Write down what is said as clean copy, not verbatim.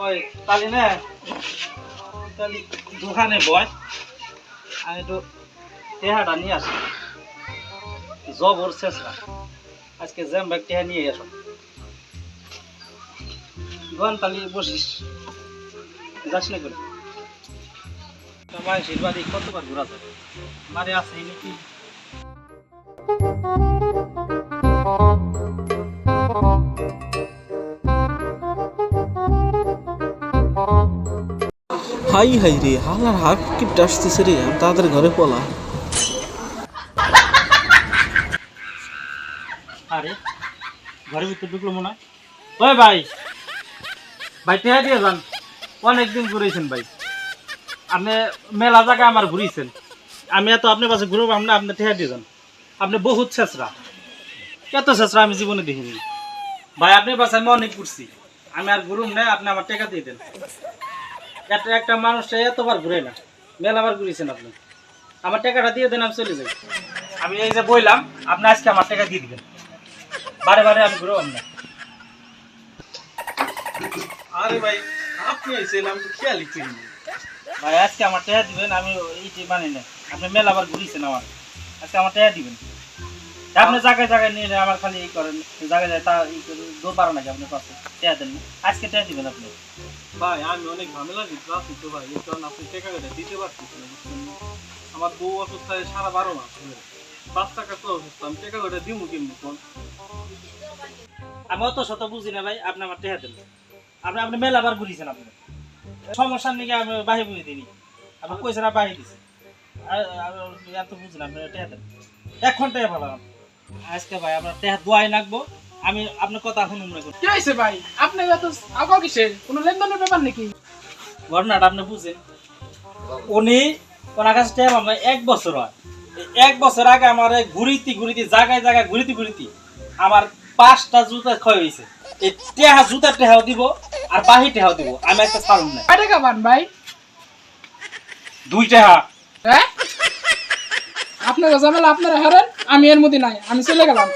ওই তালি না তালি দোকানে বয় আমি একটু টেহাটা নিয়ে আসি জবর চেষ্টা আজকে জ্যাম ব্যাগ টেহা নিয়ে আসো দোকান তালি বসিস যাস না করে মায়ের বাড়ি কতবার ঘোরা যাবে মারে আছে নাকি হাই হাই রে হালার হাত কিপটা আসতেছে রে আমি তাড়াতাড়ি ঘরে পলা আরে ঘরের ভিতরে ঢুকলো মনে হয় ওই ভাই ভাই টেহা দিয়ে যান অনেকদিন ঘুরেছেন ভাই আপনি মেলা জায়গায় আমার ঘুরিয়েছেন আমি এত আপনার পাশে ঘুরবো আপনি টেহা দিয়ে যান আপনি বহুত ছেঁচড়া এত ছেঁচড়া আমি জীবনে দেখিনি ভাই আপনার পাশে আমি অনেক ঘুরছি আমি আর ঘুরুম না আপনি আমার টাকা দিয়ে দেন একটা মানুষটা এতবার ঘুরে না মেলাবার ঘুরিয়েছেন আপনি আমার টাকাটা দিয়ে দেন আমি চলে যাই আমি এই যে বললাম আপনি আজকে আমার টাকা দিয়ে দিবেন বারে বারে আমি ঘুরবো না আরে ভাই আপনি আইছেন আমি তো খেয়ালই করিনি ভাই আজকে আমার টাকা দিবেন আমি এই যে মানে না আপনি মেলাবার ঘুরিয়েছেন আমার আজকে আমার টাকা দিবেন আপনি জায়গায় জায়গায় নিয়ে আমার খালি এই করেন জায়গায় যায় তা দৌড় পারো নাকি আপনার পাশে টাকা দেন আজকে টাকা দিবেন আপনি ভাই আমি অনেক ঝামেলা দিতে আছি তো ভাই এই কারণে আপনি টাকাটা দিতে পারতেছি না আমার বউ অসুস্থ হয় সারা 12 মাস বাচ্চা কাচ্চা অসুস্থ আমি টাকাটা দিব কেমনি কোন আমি অত শত বুঝি না ভাই আপনি আমার টাকা দেন আপনি মেলাবার ঘুরিয়েছেন আপনি সমস্যার নিকে আমি বাহি বুঝে দিইনি আপনি কইছেন না বাহি দিছি এত বুঝি না আপনি টাকা দেন 1 ঘন্টায় ভালো আজকে ভাই আপনার টাকা দোয়াই লাগবো আমি আপনার কথা এখন মনে করি কি হয়েছে ভাই আপনি এত আগাও কিসের কোনো লেনদেনের ব্যাপার নাকি ঘটনাটা আপনি বুঝেন উনি ওনার কাছে টাইম আমার 1 বছর হয় 1 বছর আগে আমার ঘুরিতে জায়গায় জায়গায় ঘুরিতে আমার 5টা জুতা ক্ষয় হয়েছে এই টেহা জুতার টেহাও দিব আর বাহি টেহাও দিব আমি একটা ছাড়ুন না কয় টাকা পান ভাই 2 টেহা হ্যাঁ আপনার ঝামেলা আপনারা হারেন আমি এর মধ্যে নাই আমি চলে গেলাম